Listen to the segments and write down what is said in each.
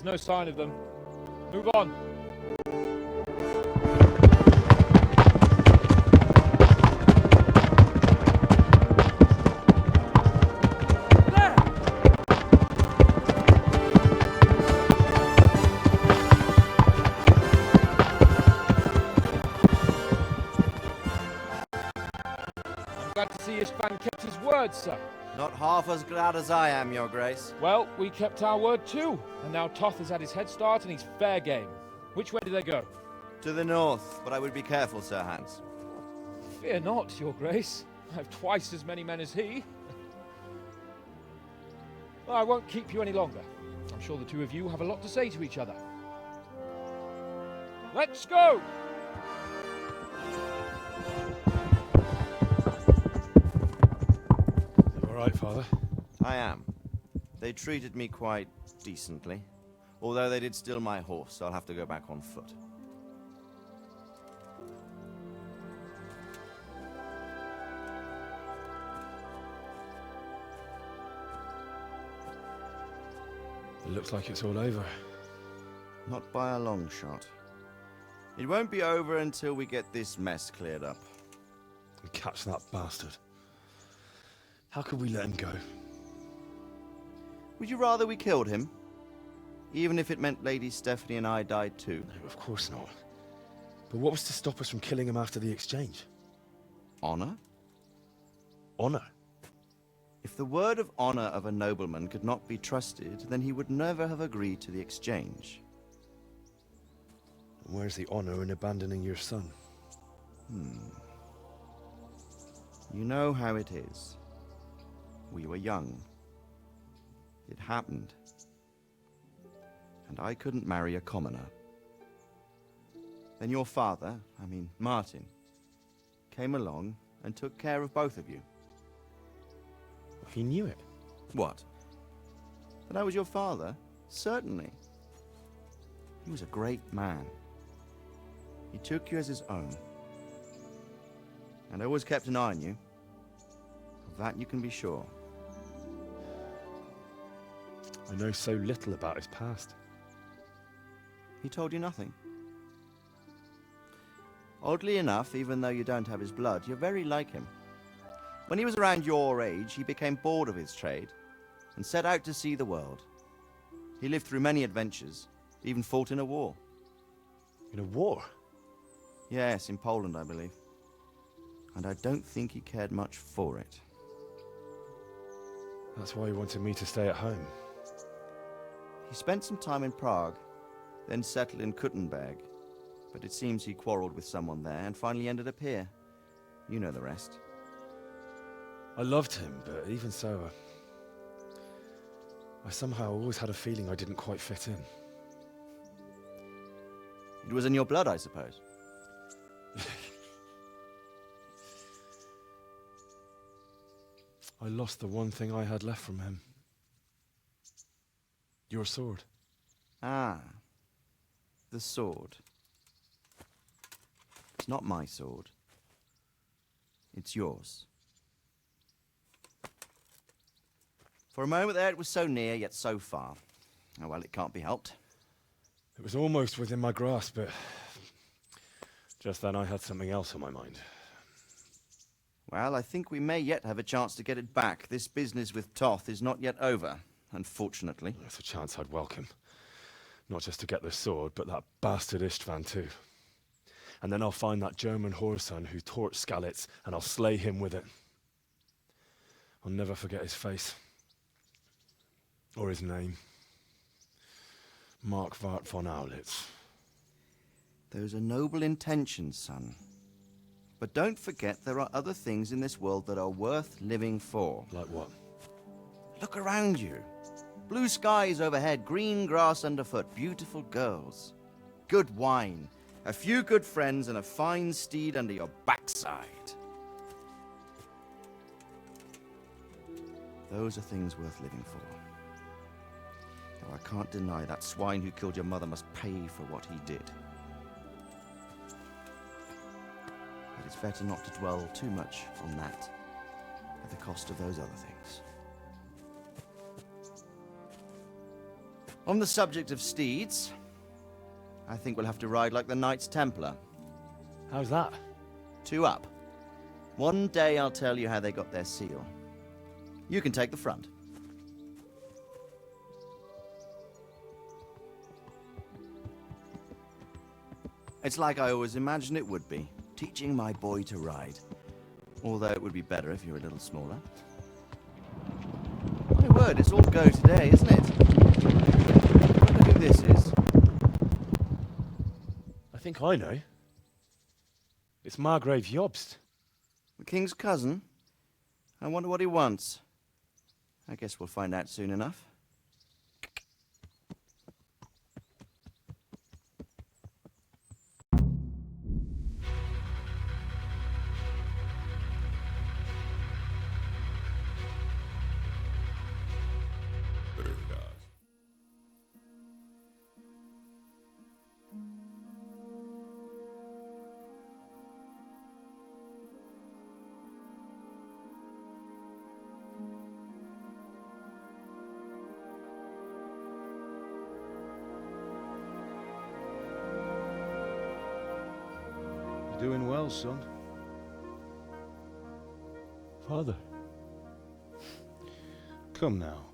no sign of them. Move on. Glad to see Ishvan kept his word, sir. Not half as glad as I am, Your Grace. Well, we kept our word too, and now Toth has had his head start and he's fair game. Which way do they go? To the north, but I would be careful, Sir Hans. Fear not, Your Grace. I have twice as many men as he. Well, I won't keep you any longer. I'm sure the two of you have a lot to say to each other. Let's go! All right, Father? I am. They treated me quite decently. Although they did steal my horse, so I'll have to go back on foot. It looks like it's all over. Not by a long shot. It won't be over until we get this mess cleared up. And catch that bastard. How could we let him go? Would you rather we killed him? Even if it meant Lady Stephanie and I died too? No, of course not. But what was to stop us from killing him after the exchange? Honor? Honor? If the word of honor of a nobleman could not be trusted, then he would never have agreed to the exchange. And where's the honor in abandoning your son? You know how it is. We were young. It happened. And I couldn't marry a commoner. Then your father, Martin, came along and took care of both of you. He knew it. What? That I was your father? Certainly. He was a great man. He took you as his own. And always kept an eye on you. Of that you can be sure. I know so little about his past. He told you nothing? Oddly enough, even though you don't have his blood, you're very like him. When he was around your age, he became bored of his trade and set out to see the world. He lived through many adventures, even fought in a war. In a war? Yes, in Poland, I believe. And I don't think he cared much for it. That's why he wanted me to stay at home. He spent some time in Prague, then settled in Kuttenberg. But it seems he quarreled with someone there and finally ended up here. You know the rest. I loved him, but even so, I somehow always had a feeling I didn't quite fit in. It was in your blood, I suppose. I lost the one thing I had left from him. Your sword. Ah, the sword. It's not my sword. It's yours. For a moment there, it was so near, yet so far. Oh, well, it can't be helped. It was almost within my grasp, but just then I had something else on my mind. Well, I think we may yet have a chance to get it back. This business with Toth is not yet over, unfortunately. That's a chance I'd welcome. Not just to get the sword, but that bastard Istvan too. And then I'll find that German whoreson who torched Skalitz, and I'll slay him with it. I'll never forget his face. Or his name. Marquardt von Aulitz. Those are noble intentions, son. But don't forget there are other things in this world that are worth living for. Like what? Look around you. Blue skies overhead, green grass underfoot, beautiful girls. Good wine, a few good friends, and a fine steed under your backside. Those are things worth living for. Though I can't deny that swine who killed your mother must pay for what he did. But it's better not to dwell too much on that at the cost of those other things. On the subject of steeds, I think we'll have to ride like the Knights Templar. How's that? 2 up. One day I'll tell you how they got their seal. You can take the front. It's like I always imagined it would be, teaching my boy to ride. Although it would be better if you were a little smaller. My word, it's all go today, isn't it? I wonder who this is. I think I know. It's Margrave Jobst. The king's cousin? I wonder what he wants. I guess we'll find out soon enough. You're doing well, son. Father. Come now.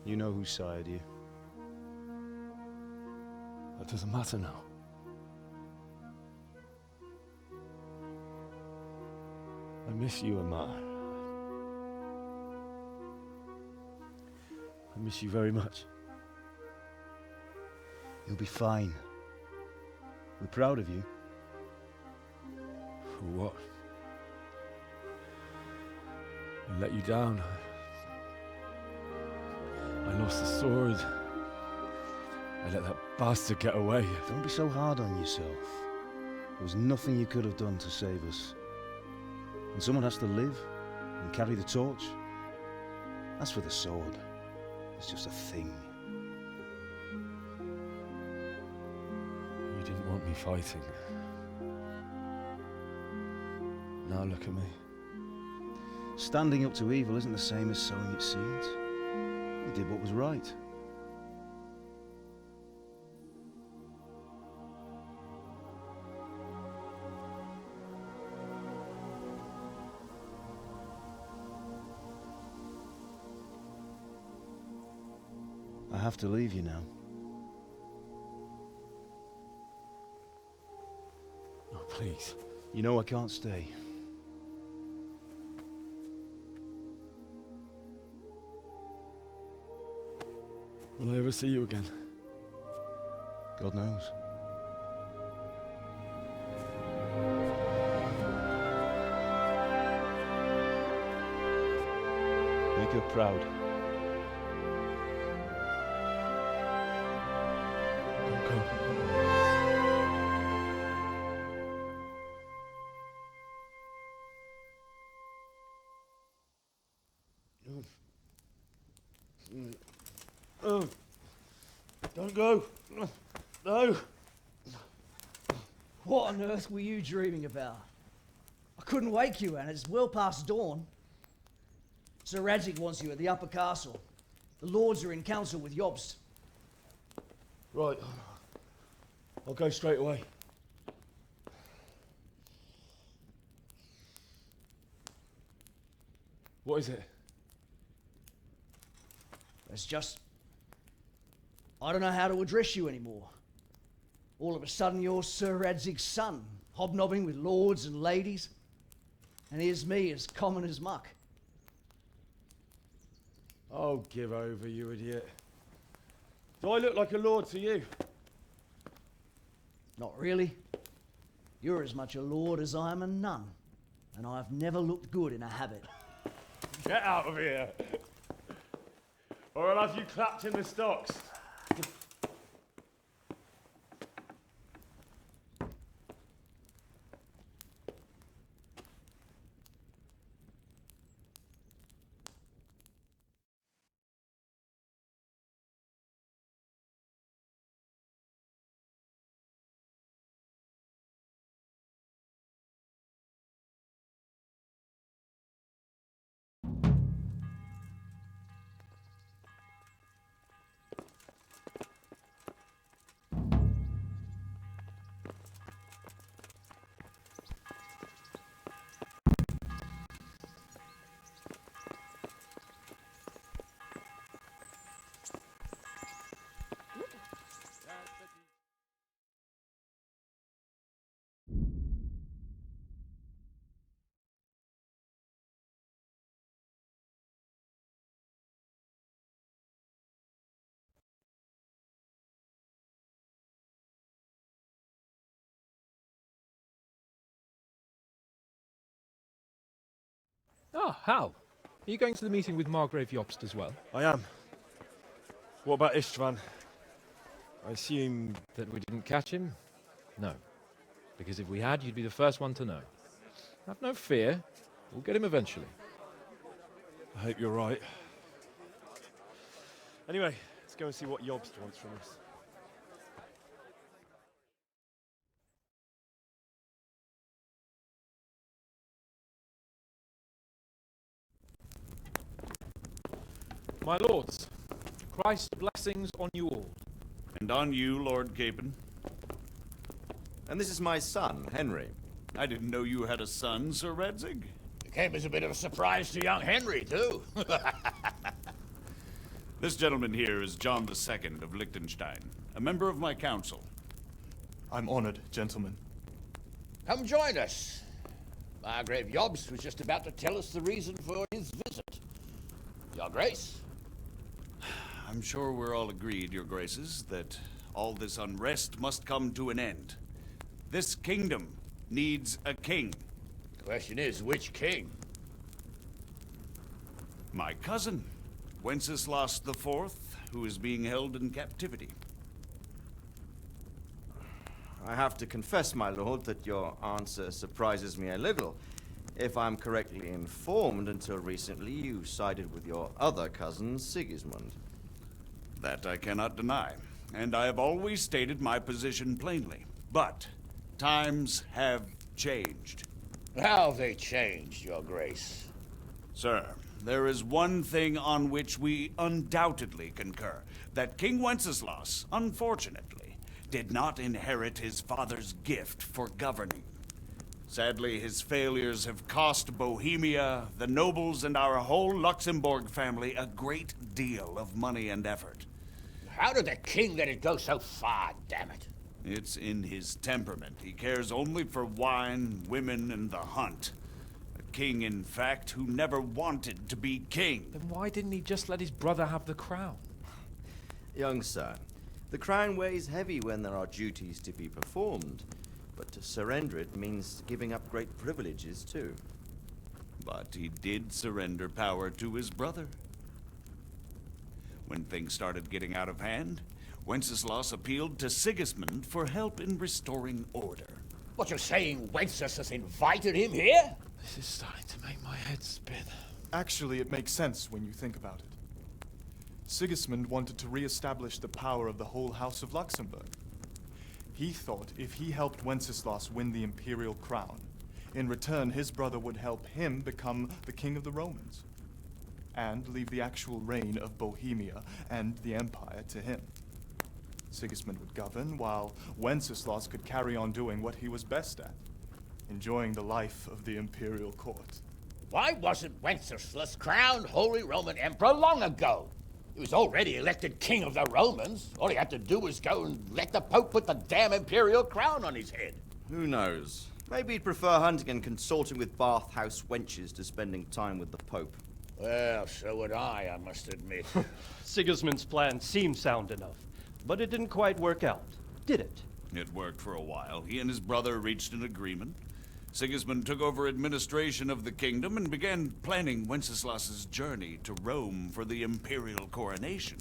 You know who sired you. That doesn't matter now. I miss you, Amar. I miss you very much. You'll be fine. We're proud of you. For what? I let you down. I lost the sword. I let that bastard get away. Don't be so hard on yourself. There was nothing you could have done to save us. And someone has to live and carry the torch. As for the sword, it's just a thing. You didn't want me fighting. Now look at me. Standing up to evil isn't the same as sowing its seeds. You did what was right. I have to leave you now. Oh, please. You know I can't stay. Will I ever see you again? God knows. Make her proud. Don't go. Oh, don't go. No. What on earth were you dreaming about? I couldn't wake you, and it's well past dawn. Sir Radzig wants you at the upper castle. The lords are in council with Jobst. Right. I'll go straight away. What is it? It's just... I don't know how to address you anymore. All of a sudden you're Sir Radzig's son, hobnobbing with lords and ladies. And here's me, as common as muck. Oh, give over, you idiot. Do I look like a lord to you? Not really. You're as much a lord as I am a nun. And I've never looked good in a habit. Get out of here! Or I'll have you clapped in the stocks. Ah, Hal. Are you going to the meeting with Margrave Jobst as well? I am. What about Istvan? I assume... That we didn't catch him? No. Because if we had, you'd be the first one to know. Have no fear. We'll get him eventually. I hope you're right. Anyway, let's go and see what Jobst wants from us. My lords, Christ's blessings on you all. And on you, Lord Capon. And this is my son, Henry. I didn't know you had a son, Sir Redzig. It came as a bit of a surprise to young Henry, too. This gentleman here is John II of Liechtenstein, a member of my council. I'm honored, gentlemen. Come join us. Margrave Jobst was just about to tell us the reason for his visit. Your Grace? I'm sure we're all agreed, Your Graces, that all this unrest must come to an end. This kingdom needs a king. The question is, which king? My cousin, Wenceslas IV, who is being held in captivity. I have to confess, my lord, that your answer surprises me a little. If I'm correctly informed, until recently you sided with your other cousin, Sigismund. That I cannot deny, and I have always stated my position plainly. But times have changed. How have they changed, Your Grace? Sir, there is one thing on which we undoubtedly concur, that King Wenceslas, unfortunately, did not inherit his father's gift for governing. Sadly, his failures have cost Bohemia, the nobles, and our whole Luxembourg family a great deal of money and effort. How did the king let it go so far, damn it? It's in his temperament. He cares only for wine, women, and the hunt. A king, in fact, who never wanted to be king. Then why didn't he just let his brother have the crown? Young sir, the crown weighs heavy when there are duties to be performed, but to surrender it means giving up great privileges too. But he did surrender power to his brother. When things started getting out of hand, Wenceslas appealed to Sigismund for help in restoring order. What, you're saying Wenceslas has invited him here? This is starting to make my head spin. Actually, it makes sense when you think about it. Sigismund wanted to re-establish the power of the whole House of Luxembourg. He thought if he helped Wenceslas win the imperial crown, in return his brother would help him become the king of the Romans, and leave the actual reign of Bohemia and the empire to him. Sigismund would govern, while Wenceslas could carry on doing what he was best at, enjoying the life of the imperial court. Why wasn't Wenceslas crowned Holy Roman Emperor long ago? He was already elected king of the Romans. All he had to do was go and let the Pope put the damn imperial crown on his head. Who knows? Maybe he'd prefer hunting and consorting with bathhouse wenches to spending time with the Pope. Well, so would I must admit. Sigismund's plan seemed sound enough, but it didn't quite work out, did it? It worked for a while. He and his brother reached an agreement. Sigismund took over administration of the kingdom and began planning Wenceslas's journey to Rome for the imperial coronation.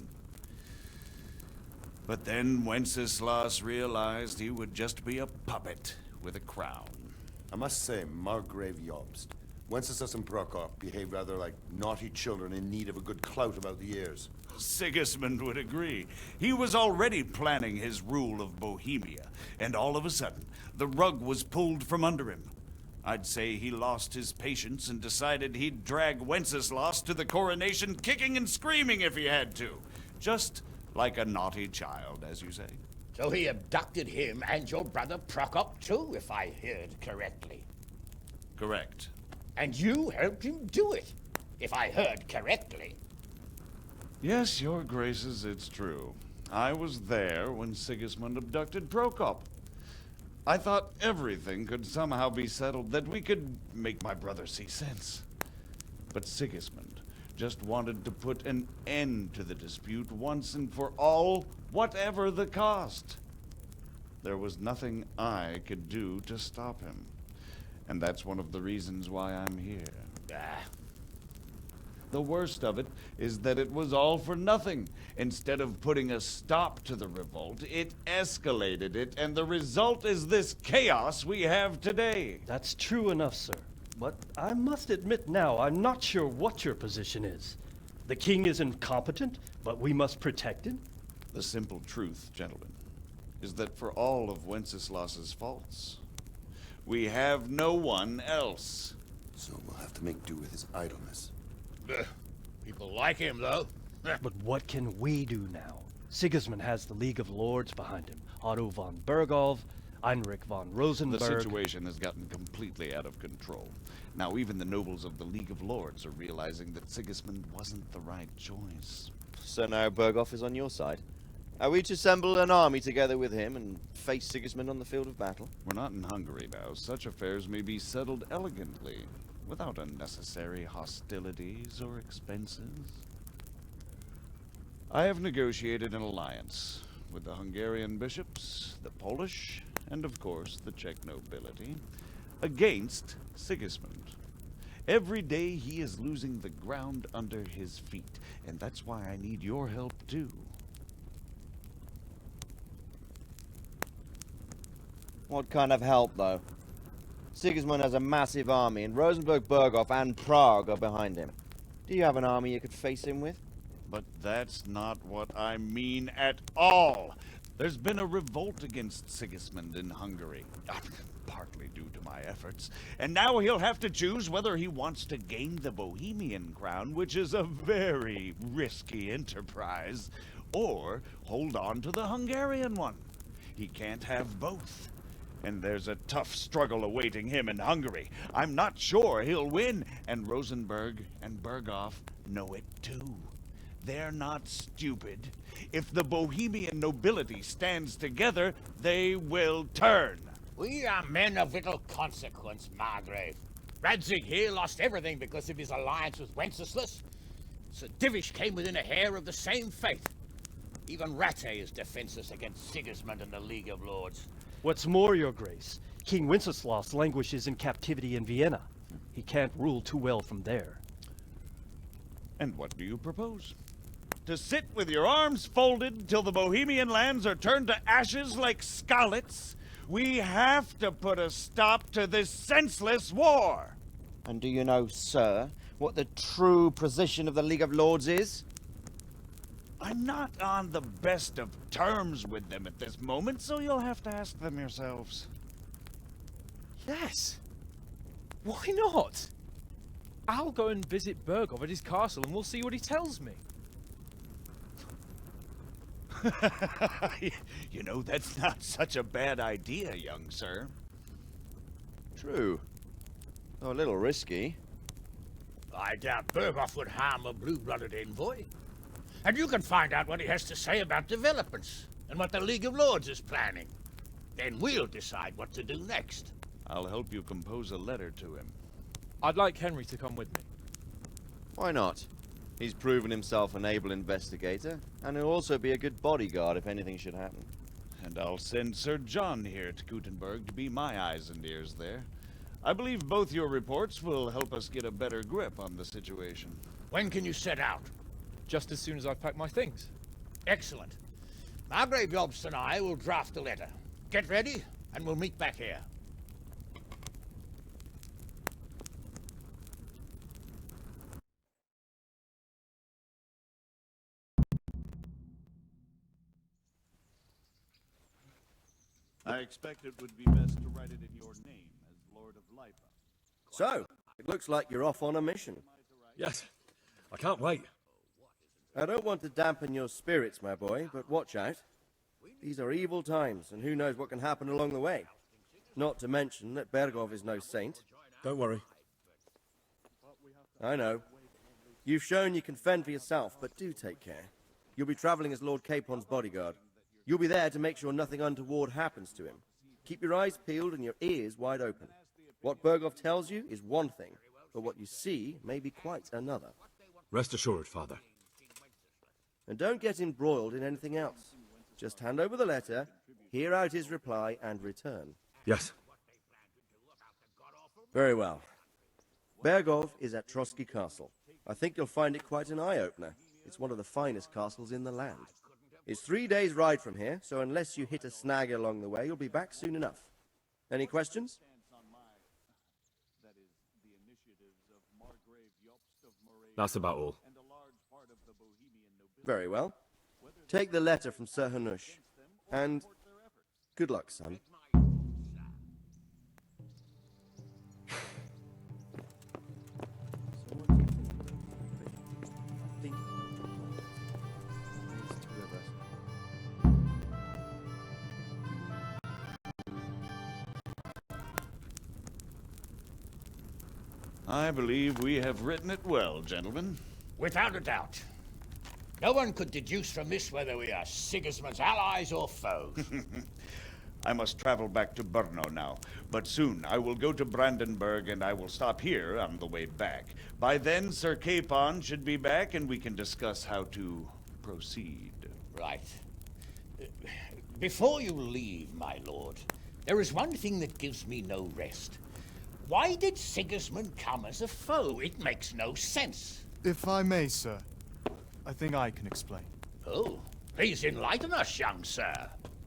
But then Wenceslas realized he would just be a puppet with a crown. I must say, Margrave Jobst, Wenceslas and Prokop behave rather like naughty children in need of a good clout about the ears. Sigismund would agree. He was already planning his rule of Bohemia, and all of a sudden, the rug was pulled from under him. I'd say he lost his patience and decided he'd drag Wenceslas to the coronation kicking and screaming if he had to. Just like a naughty child, as you say. So he abducted him and your brother Prokop too, if I heard correctly. Correct. And you helped him do it, if I heard correctly. Yes, your graces, it's true. I was there when Sigismund abducted Prokop. I thought everything could somehow be settled, that we could make my brother see sense. But Sigismund just wanted to put an end to the dispute once and for all, whatever the cost. There was nothing I could do to stop him. And that's one of the reasons why I'm here. The worst of it is that it was all for nothing. Instead of putting a stop to the revolt, it escalated it, and the result is this chaos we have today. That's true enough, sir. But I must admit now, I'm not sure what your position is. The king is incompetent, but we must protect him? The simple truth, gentlemen, is that for all of Wenceslas's faults, we have no one else. So we'll have to make do with his idleness. People like him, though. But what can we do now? Sigismund has the League of Lords behind him. Otto von Berghof, Heinrich von Rosenberg. The situation has gotten completely out of control. Now even the nobles of the League of Lords are realizing that Sigismund wasn't the right choice. So now Berghof is on your side. Are we to assemble an army together with him and face Sigismund on the field of battle? We're not in Hungary now. Such affairs may be settled elegantly, without unnecessary hostilities or expenses. I have negotiated an alliance with the Hungarian bishops, the Polish, and of course the Czech nobility, against Sigismund. Every day he is losing the ground under his feet, and that's why I need your help too. What kind of help, though? Sigismund has a massive army, and Rosenberg, Berghof, and Prague are behind him. Do you have an army you could face him with? But that's not what I mean at all. There's been a revolt against Sigismund in Hungary, partly due to my efforts, and now he'll have to choose whether he wants to gain the Bohemian crown, which is a very risky enterprise, or hold on to the Hungarian one. He can't have both. And there's a tough struggle awaiting him in Hungary. I'm not sure he'll win, and Rosenberg and Berghof know it too. They're not stupid. If the Bohemian nobility stands together, they will turn. We are men of little consequence, Margrave. Radzig here lost everything because of his alliance with Wenceslas. Sir Divish came within a hair of the same fate. Even Rattay is defenseless against Sigismund and the League of Lords. What's more, your grace, King Wenceslas languishes in captivity in Vienna. He can't rule too well from there. And what do you propose? To sit with your arms folded till the Bohemian lands are turned to ashes like Skalitz? We have to put a stop to this senseless war! And do you know, sir, what the true position of the League of Lords is? I'm not on the best of terms with them at this moment, so you'll have to ask them yourselves. Yes. Why not? I'll go and visit Berghof at his castle and we'll see what he tells me. You know, that's not such a bad idea, young sir. True. Though a little risky. I doubt Berghof would harm a blue-blooded envoy. And you can find out what he has to say about developments and what the League of Lords is planning. Then we'll decide what to do next. I'll help you compose a letter to him. I'd like Henry to come with me. Why not? He's proven himself an able investigator, and he'll also be a good bodyguard if anything should happen. And I'll send Sir John here to Gutenberg to be my eyes and ears there. I believe both your reports will help us get a better grip on the situation. When can you set out? Just as soon as I've packed my things. Excellent. Margrave Jobst and I will draft a letter. Get ready, and we'll meet back here. I expect it would be best to write it in your name as Lord of Lipa. So, it looks like you're off on a mission. Yes, I can't wait. I don't want to dampen your spirits, my boy, but watch out. These are evil times, and who knows what can happen along the way. Not to mention that Berghof is no saint. Don't worry. I know. You've shown you can fend for yourself, but do take care. You'll be traveling as Lord Capon's bodyguard. You'll be there to make sure nothing untoward happens to him. Keep your eyes peeled and your ears wide open. What Berghof tells you is one thing, but what you see may be quite another. Rest assured, Father. And don't get embroiled in anything else. Just hand over the letter, hear out his reply, and return. Yes. Very well. Berghof is at Trotsky Castle. I think you'll find it quite an eye-opener. It's one of the finest castles in the land. It's 3 days' ride from here, so unless you hit a snag along the way, you'll be back soon enough. Any questions? That's about all. Very well. Take the letter from Sir Hanush. And good luck, son. I believe we have written it well, gentlemen. Without a doubt. No one could deduce from this whether we are Sigismund's allies or foes. I must travel back to Brno now, but soon I will go to Brandenburg and I will stop here on the way back. By then, Sir Capon should be back and we can discuss how to proceed. Right. Before you leave, my lord, there is one thing that gives me no rest. Why did Sigismund come as a foe? It makes no sense. If I may, sir, I think I can explain. Oh, please enlighten us, young sir.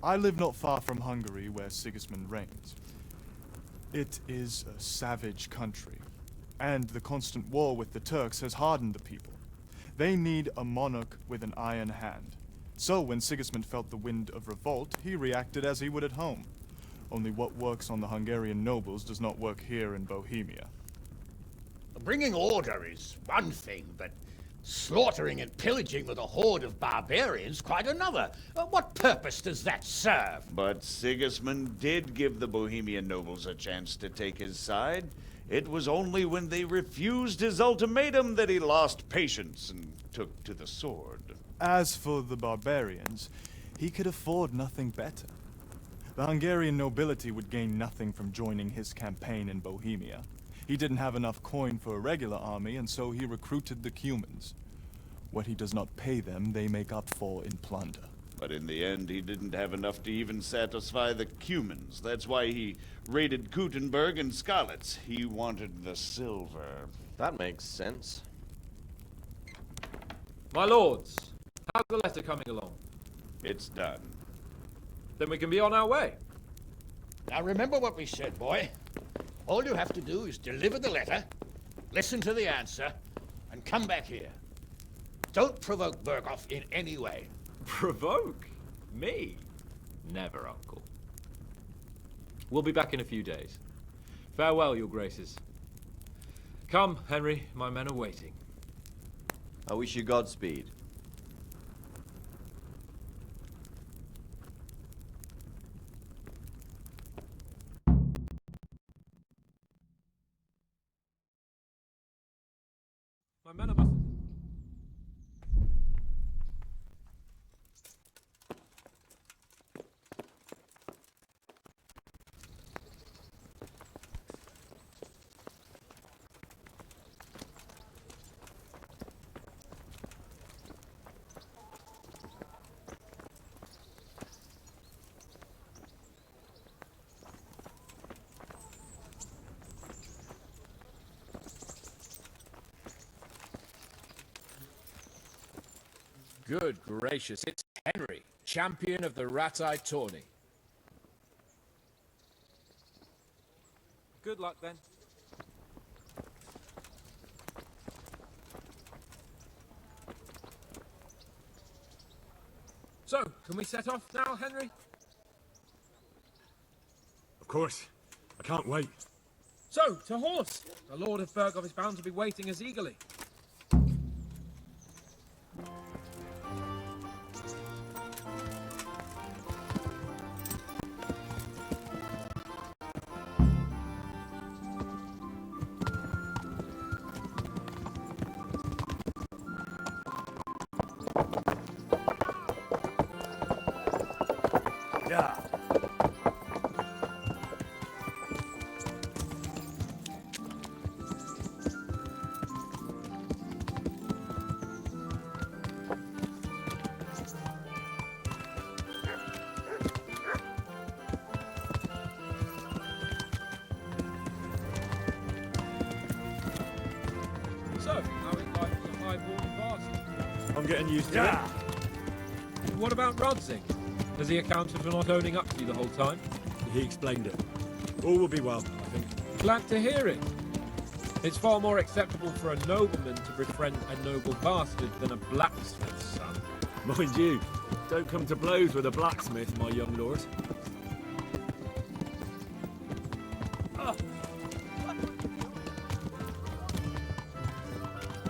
I live not far from Hungary, where Sigismund reigns. It is a savage country, and the constant war with the Turks has hardened the people. They need a monarch with an iron hand. So when Sigismund felt the wind of revolt, he reacted as he would at home. Only what works on the Hungarian nobles does not work here in Bohemia. Bringing order is one thing, but slaughtering and pillaging with a horde of barbarians quite another. What purpose does that serve? But Sigismund did give the Bohemian nobles a chance to take his side. It was only when they refused his ultimatum that he lost patience and took to the sword. As for the barbarians, he could afford nothing better. The Hungarian nobility would gain nothing from joining his campaign in Bohemia. He didn't have enough coin for a regular army, and so he recruited the Cumans. What he does not pay them, they make up for in plunder. But in the end, he didn't have enough to even satisfy the Cumans. That's why he raided Kuttenberg and Skalitz. He wanted the silver. That makes sense. My lords, how's the letter coming along? It's done. Then we can be on our way. Now remember what we said, boy. All you have to do is deliver the letter, listen to the answer, and come back here. Don't provoke Berghoff in any way. Provoke? Me? Never, Uncle. We'll be back in a few days. Farewell, your graces. Come, Henry, my men are waiting. I wish you Godspeed. My men are... Good gracious, it's Henry, champion of the Rat-Eye tourney. Good luck, then. So, can we set off now, Henry? Of course. I can't wait. So, to horse! The Lord of Berghoff is bound to be waiting as eagerly. Yeah. getting used to Yeah. What about Rodzig? Has he accounted for not owning up to you the whole time? it. He explained it. All will be well, I think. Glad to hear it. It's far more acceptable for a nobleman to befriend a noble bastard than a blacksmith's son. Mind you, don't come to blows with a blacksmith, my young lord.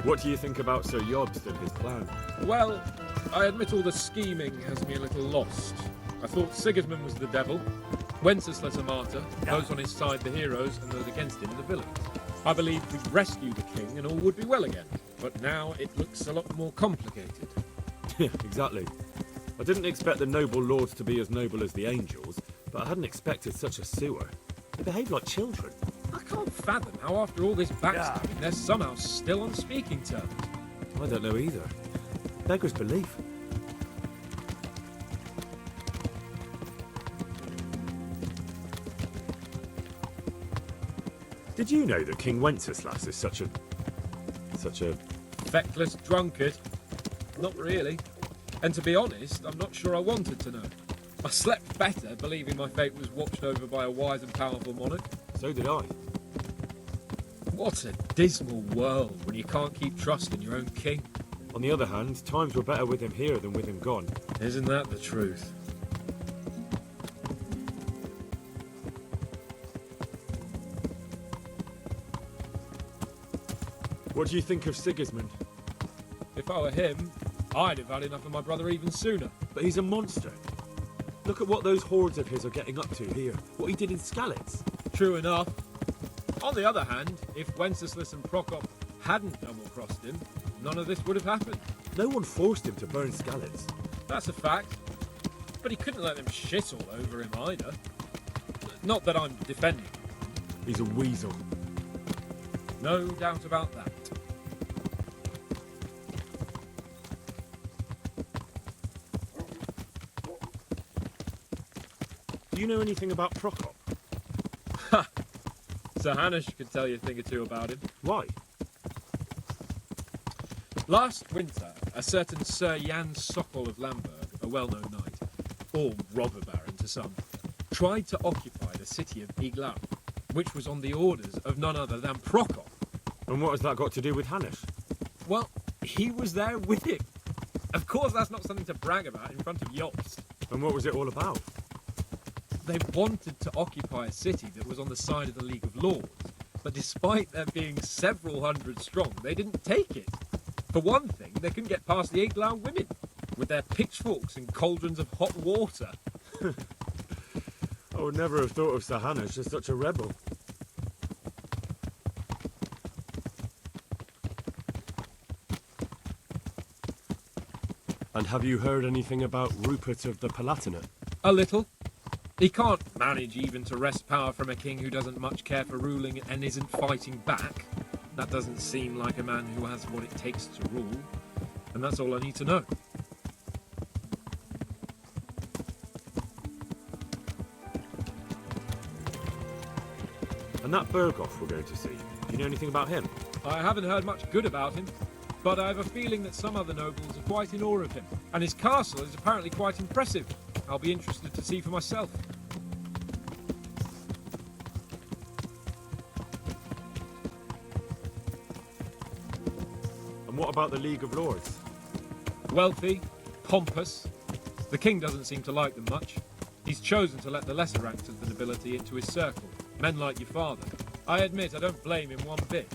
What do you think about Sir Jobst and his plan? Well, I admit all the scheming has me a little lost. I thought Sigismund was the devil, Wenceslas a martyr, those on his side the heroes, and those against him the villains. I believed we'd rescue the king and all would be well again, but now it looks a lot more complicated. Yeah, exactly. I didn't expect the noble lords to be as noble as the angels, but I hadn't expected such a sewer. They behave like children. I can't fathom how after all this backstabbing they're somehow still on speaking terms. I don't know either. Beggars belief. Did you know that King Wenceslas is such a... Feckless drunkard? Not really. And to be honest, I'm not sure I wanted to know. I slept better believing my fate was watched over by a wise and powerful monarch. So did I. What a dismal world when you can't keep trust in your own king. On the other hand, times were better with him here than with him gone. Isn't that the truth? What do you think of Sigismund? If I were him, I'd have had enough of my brother even sooner. But he's a monster. Look at what those hordes of his are getting up to here. What he did in Skalitz. True enough. On the other hand, if Wenceslas and Prokop hadn't double-crossed him, none of this would have happened. No one forced him to burn Skalitz. That's a fact. But he couldn't let them shit all over him either. Not that I'm defending him. He's a weasel. No doubt about that. Do you know anything about Prokop? Ha! Sir Hanush could tell you a thing or two about him. Why? Last winter, a certain Sir Jan Sokol of Lamberg, a well-known knight, or robber baron to some, tried to occupy the city of Iglau, which was on the orders of none other than Prokop. And what has that got to do with Hanush? Well, he was there with him. Of course, that's not something to brag about in front of Jobst. And what was it all about? They wanted to occupy a city that was on the side of the League of Lords, but despite there being several hundred strong, they didn't take it. For one thing, they couldn't get past the Iglau women, with their pitchforks and cauldrons of hot water. I would never have thought of Sir Hanush as such a rebel. And have you heard anything about Rupert of the Palatinate? A little. He can't manage even to wrest power from a king who doesn't much care for ruling and isn't fighting back. That doesn't seem like a man who has what it takes to rule. And that's all I need to know. And that Berghoff we're going to see, do you know anything about him? I haven't heard much good about him, but I have a feeling that some other nobles are quite in awe of him. And his castle is apparently quite impressive. I'll be interested to see for myself. And what about the League of Lords? Wealthy, pompous. The king doesn't seem to like them much. He's chosen to let the lesser ranks of the nobility into his circle, men like your father. I admit I don't blame him one bit.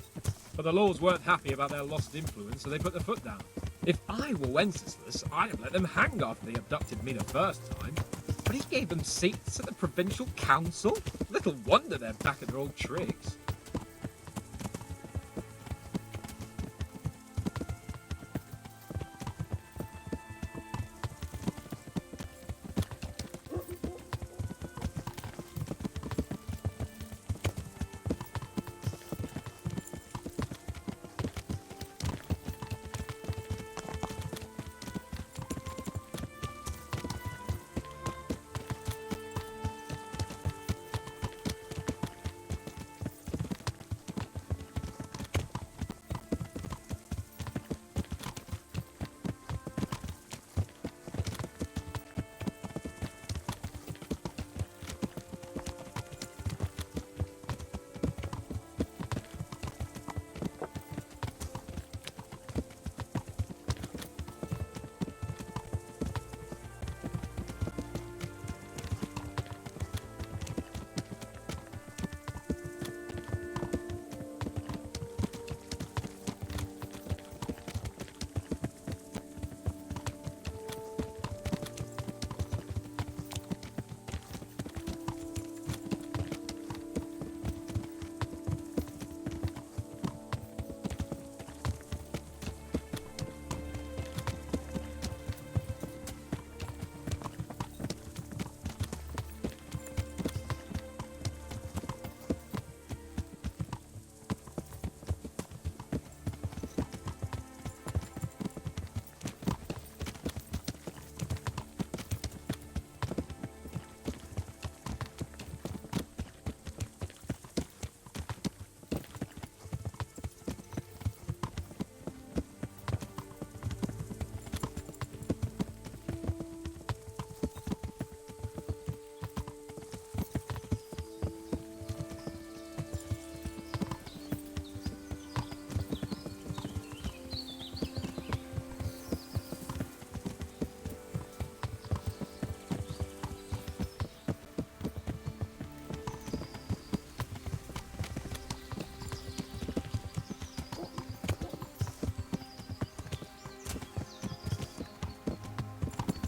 But the lords weren't happy about their lost influence, so they put their foot down. If I were Wenceslas, I'd have let them hang after they abducted me the first time. But he gave them seats at the provincial council? Little wonder they're back at their old tricks.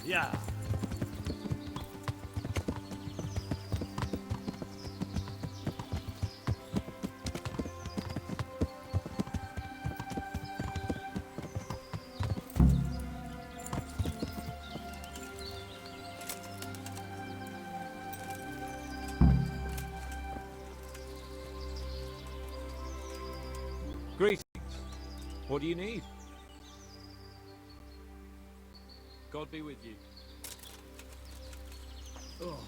Yeah. Greetings. What do you need? God be with you. Oh.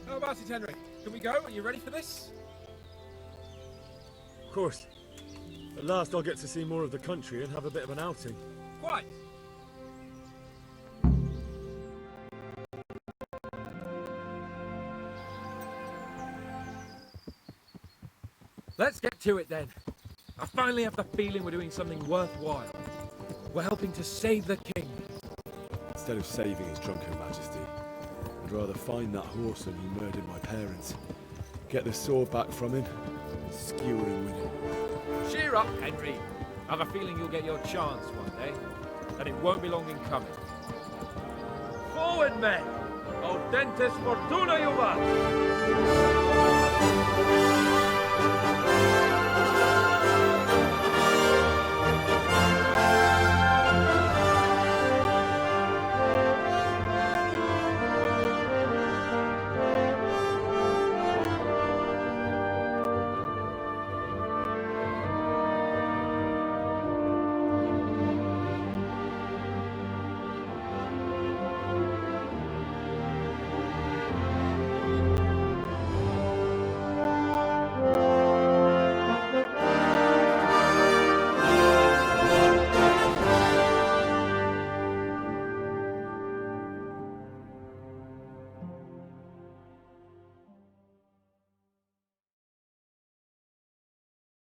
How about it, Henry? Can we go? Are you ready for this? Of course. At last I'll get to see more of the country and have a bit of an outing. Quite. Let's get to it then. I finally have the feeling we're doing something worthwhile. We're helping to save the king. Instead of saving his drunken majesty, I'd rather find that horseman who murdered my parents, get the sword back from him, and skewer him with it. Cheer up, Henry. I have a feeling you'll get your chance one day, and it won't be long in coming. Forward, men! Audentes fortuna juvat!